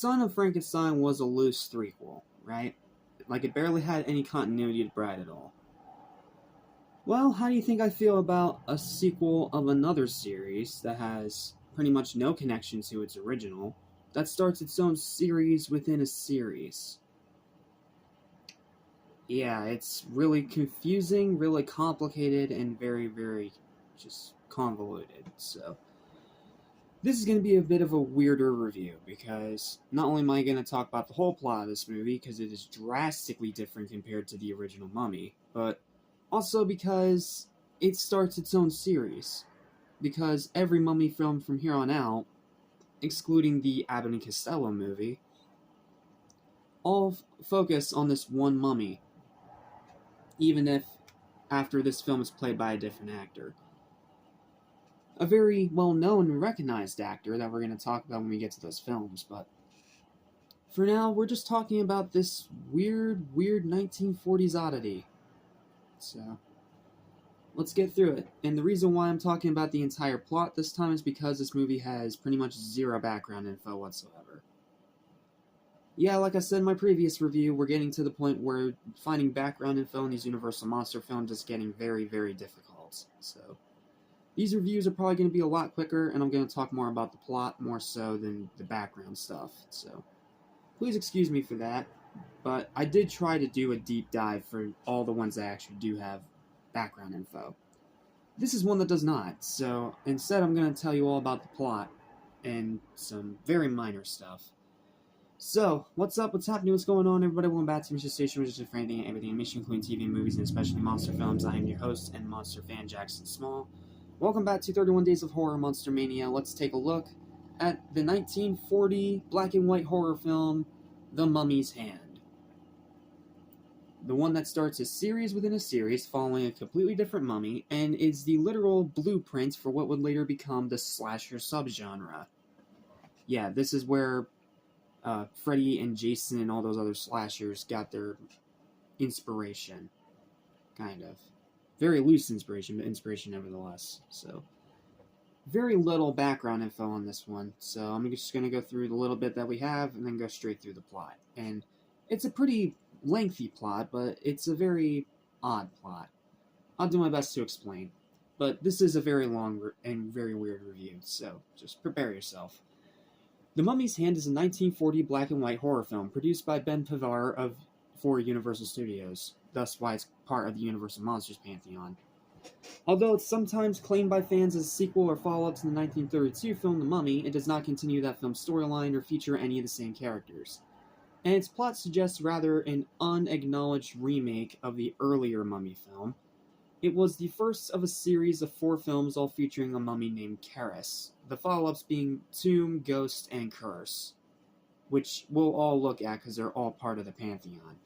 Son of Frankenstein was a loose threequel, right? Like, it barely had any continuity to Bride at all. Well, how do you think I feel about a sequel of another series that has pretty much no connection to its original, that starts its own series within a series? Yeah, it's really confusing, really complicated, and very, very just convoluted. So, this is going to be a bit of a weirder review because not only am I going to talk about the whole plot of this movie because it is drastically different compared to the original Mummy, but also because it starts its own series. Because every Mummy film from here on out, excluding the Abbott and Costello movie, all focus on this one mummy, even if after this film is played by a different actor. A very well-known and recognized actor that we're going to talk about when we get to those films, but for now, we're just talking about this weird 1940s oddity. So, let's get through it. And the reason why I'm talking about the entire plot this time is because this movie has pretty much zero background info whatsoever. Yeah, like I said in my previous review, we're getting to the point where finding background info in these Universal Monster films is getting very, very difficult. So, these reviews are probably going to be a lot quicker, and I'm going to talk more about the plot more so than the background stuff. So, please excuse me for that. But I did try to do a deep dive for all the ones that actually do have background info. This is one that does not, so instead I'm going to tell you all about the plot and some very minor stuff. So, what's up, what's happening, what's going on, everybody? Welcome back to Mission Station, which is for anything and everything animation, including TV and movies, and especially monster films. I am your host and monster fan, Jackson Small. Welcome back to 31 Days of Horror Monster-Mania. Let's take a look at the 1940 black and white horror film, The Mummy's Hand. The one that starts a series within a series following a completely different mummy, and is the literal blueprint for what would later become the slasher subgenre. Yeah, this is where Freddy and Jason and all those other slashers got their inspiration. Kind of. Very loose inspiration, but inspiration nevertheless. So, very little background info on this one, so I'm just going to go through the little bit that we have and then go straight through the plot. And it's a pretty lengthy plot, but it's a very odd plot. I'll do my best to explain, but this is a very long and very weird review, so just prepare yourself. The Mummy's Hand is a 1940 black and white horror film produced by Ben Pavar for Universal Studios, thus why it's part of the Universal Monsters pantheon. Although it's sometimes claimed by fans as a sequel or follow-up to the 1932 film The Mummy, it does not continue that film's storyline or feature any of the same characters. And its plot suggests rather an unacknowledged remake of the earlier Mummy film. It was the first of a series of 4 films all featuring a mummy named Karis, the follow-ups being Tomb, Ghost, and Curse, which we'll all look at because they're all part of the pantheon.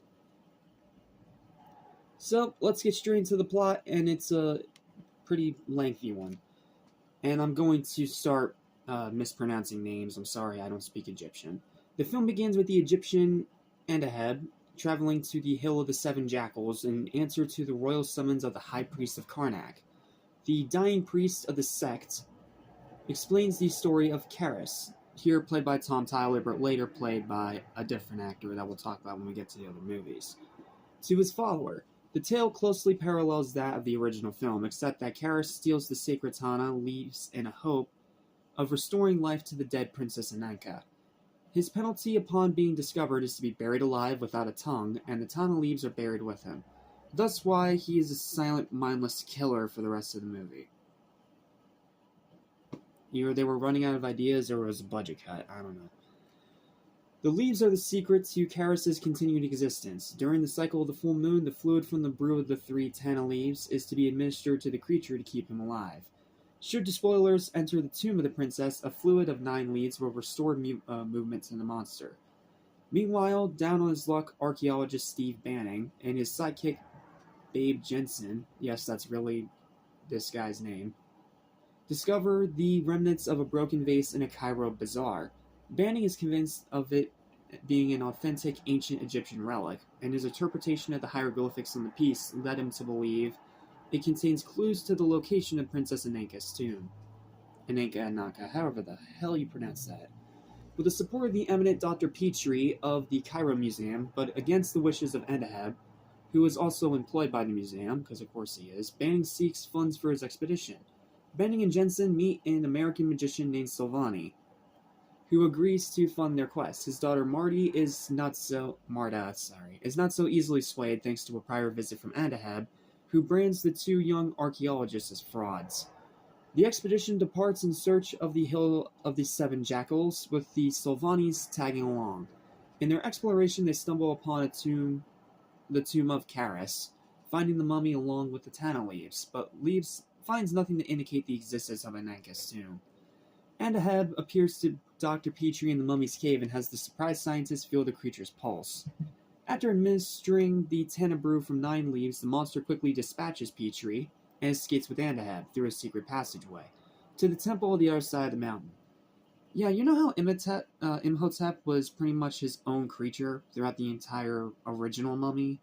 So, let's get straight into the plot, and it's a pretty lengthy one. And I'm going to start mispronouncing names. I'm sorry, I don't speak Egyptian. The film begins with the Egyptian Andaheb traveling to the Hill of the Seven Jackals in answer to the royal summons of the High Priest of Karnak. The dying priest of the sect explains the story of Karis, here played by Tom Tyler, but later played by a different actor that we'll talk about when we get to the other movies, to his follower. The tale closely parallels that of the original film, except that Karis steals the sacred Tana, leaves in a hope of restoring life to the dead Princess Ananka. His penalty upon being discovered is to be buried alive without a tongue, and the Tana leaves are buried with him. Thus why he is a silent, mindless killer for the rest of the movie. Either they were running out of ideas or it was a budget cut, I don't know. The leaves are the secret to Karis' continued existence. During the cycle of the full moon, the fluid from the brew of the 3 Tana leaves is to be administered to the creature to keep him alive. Should the spoilers enter the tomb of the princess, a fluid of 9 leaves will restore movement to the monster. Meanwhile, down on his luck, archaeologist Steve Banning and his sidekick Babe Jensen, yes, that's really this guy's name, discover the remnants of a broken vase in a Cairo bazaar. Banning is convinced of it being an authentic ancient Egyptian relic, and his interpretation of the hieroglyphics on the piece led him to believe it contains clues to the location of Princess Ananka's tomb. Ananka, however the hell you pronounce that. With the support of the eminent Dr. Petrie of the Cairo Museum, but against the wishes of Endaheb, who is also employed by the museum, because of course he is, Banning seeks funds for his expedition. Banning and Jensen meet an American magician named Silvani, who agrees to fund their quest. His daughter Marta, is not so easily swayed thanks to a prior visit from Endaheb, who brands the two young archaeologists as frauds. The expedition departs in search of the Hill of the Seven Jackals, with the Silvanis tagging along. In their exploration, they stumble upon the tomb of Karis, finding the mummy along with the Tana leaves, but finds nothing to indicate the existence of Ananka's tomb. Andaheb appears to Dr. Petrie in the mummy's cave and has the surprised scientist feel the creature's pulse. After administering the Tana brew from 9 leaves, the monster quickly dispatches Petrie and escapes with Andaheb through a secret passageway to the temple on the other side of the mountain. Yeah, you know how Imhotep was pretty much his own creature throughout the entire original mummy,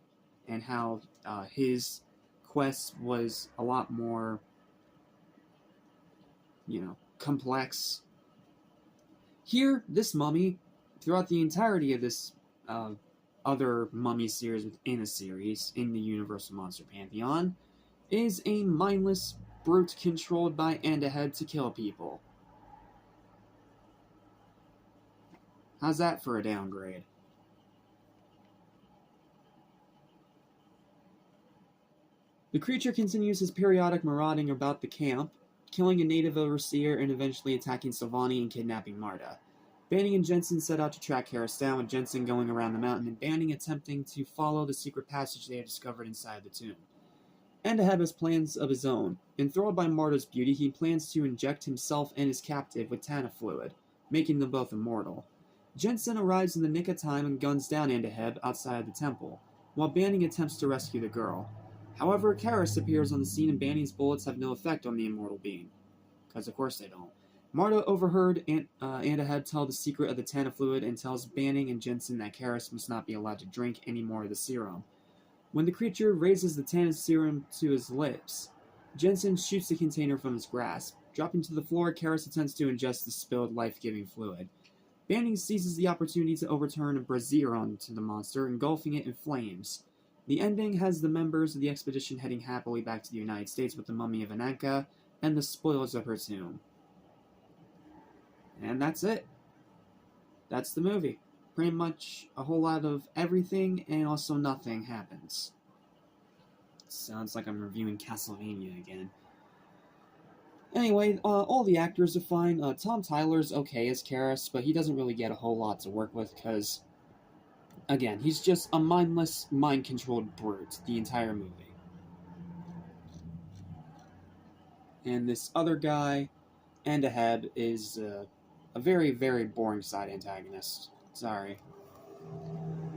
and how his quest was a lot more, complex. Here, this mummy, throughout the entirety of this other mummy series within a series in the Universal Monster Pantheon, is a mindless brute controlled by Andaheb to kill people. How's that for a downgrade? The creature continues his periodic marauding about the camp, killing a native overseer and eventually attacking Silvani and kidnapping Marta. Banning and Jensen set out to track Harris down, with Jensen going around the mountain and Banning attempting to follow the secret passage they had discovered inside the tomb. Andaheb has plans of his own. Enthralled by Marta's beauty, he plans to inject himself and his captive with Tana fluid, making them both immortal. Jensen arrives in the nick of time and guns down Andaheb outside the temple, while Banning attempts to rescue the girl. However, Karis appears on the scene and Banning's bullets have no effect on the immortal being. Because of course they don't. Marta overheard Andaheb tell the secret of the Tana fluid and tells Banning and Jensen that Karis must not be allowed to drink any more of the serum. When the creature raises the Tana serum to his lips, Jensen shoots the container from his grasp. Dropping to the floor, Karis attempts to ingest the spilled life-giving fluid. Banning seizes the opportunity to overturn a brazier onto the monster, engulfing it in flames. The ending has the members of the expedition heading happily back to the United States with the mummy of Ananka and the spoils of her tomb. And that's it. That's the movie. Pretty much a whole lot of everything and also nothing happens. Sounds like I'm reviewing Castlevania again. Anyway, all the actors are fine. Tom Tyler's okay as Karis, but he doesn't really get a whole lot to work with because, again, he's just a mindless, mind-controlled brute the entire movie. And this other guy, Andaheb, is a very, very boring side antagonist. Sorry.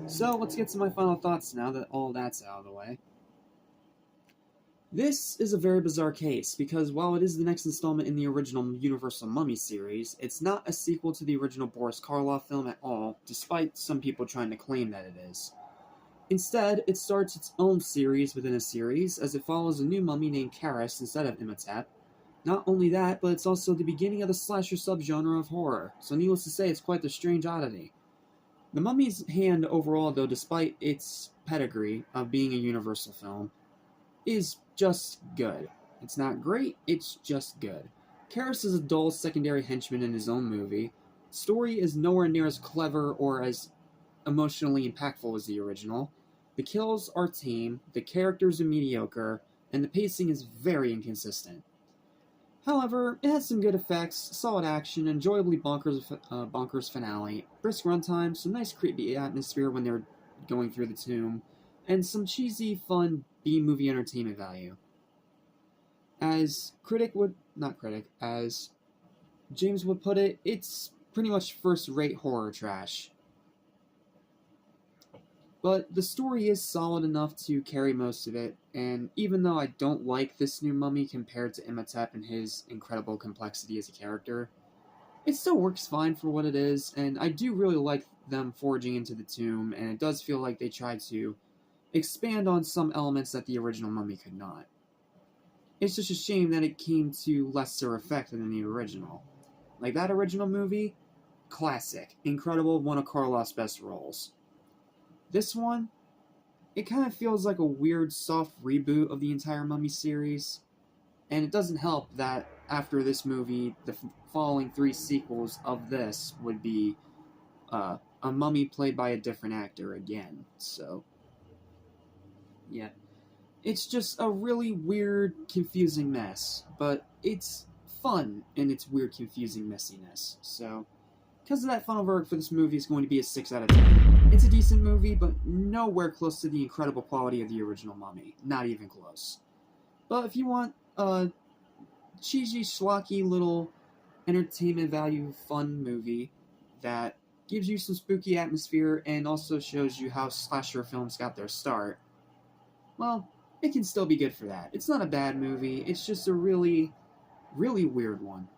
So, let's get to my final thoughts now that all that's out of the way. This is a very bizarre case, because while it is the next installment in the original Universal Mummy series, it's not a sequel to the original Boris Karloff film at all, despite some people trying to claim that it is. Instead, it starts its own series within a series, as it follows a new mummy named Karis instead of Imhotep. Not only that, but it's also the beginning of the slasher subgenre of horror, so needless to say, it's quite the strange oddity. The Mummy's Hand overall, though, despite its pedigree of being a Universal film, is just good. It's not great, it's just good. Karis is a dull secondary henchman in his own movie. Story is nowhere near as clever or as emotionally impactful as the original. The kills are tame, the characters are mediocre, and the pacing is very inconsistent. However, it has some good effects, solid action, enjoyably bonkers finale, brisk runtime, some nice creepy atmosphere when they're going through the tomb, and some cheesy, fun B-movie entertainment value. As James would put it, it's pretty much first-rate horror trash. But the story is solid enough to carry most of it, and even though I don't like this new mummy compared to Imhotep and his incredible complexity as a character, it still works fine for what it is, and I do really like them forging into the tomb, and it does feel like they tried to expand on some elements that the original mummy could not. It's just a shame that it came to lesser effect than the original. Like, that original movie, classic, incredible, one of Karloff's best roles. This one, it kind of feels like a weird, soft reboot of the entire Mummy series, and it doesn't help that after this movie, the following three sequels of this would be a mummy played by a different actor again. So, yeah. It's just a really weird, confusing mess, but it's fun in its weird, confusing messiness. So, because of that, final verdict for this movie is going to be a 6 out of 10. It's a decent movie, but nowhere close to the incredible quality of the original Mummy. Not even close. But if you want a cheesy, schlocky little entertainment value fun movie that gives you some spooky atmosphere and also shows you how slasher films got their start, well, it can still be good for that. It's not a bad movie, it's just a really, really weird one.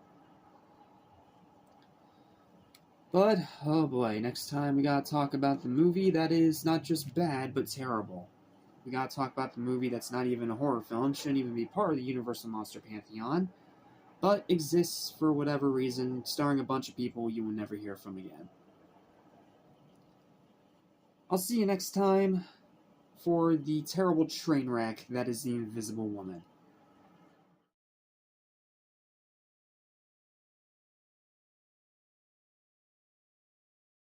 But, oh boy, next time we gotta talk about the movie that is not just bad, but terrible. We gotta talk about the movie that's not even a horror film, shouldn't even be part of the Universal Monster Pantheon, but exists for whatever reason, starring a bunch of people you will never hear from again. I'll see you next time for the terrible train wreck that is The Invisible Woman.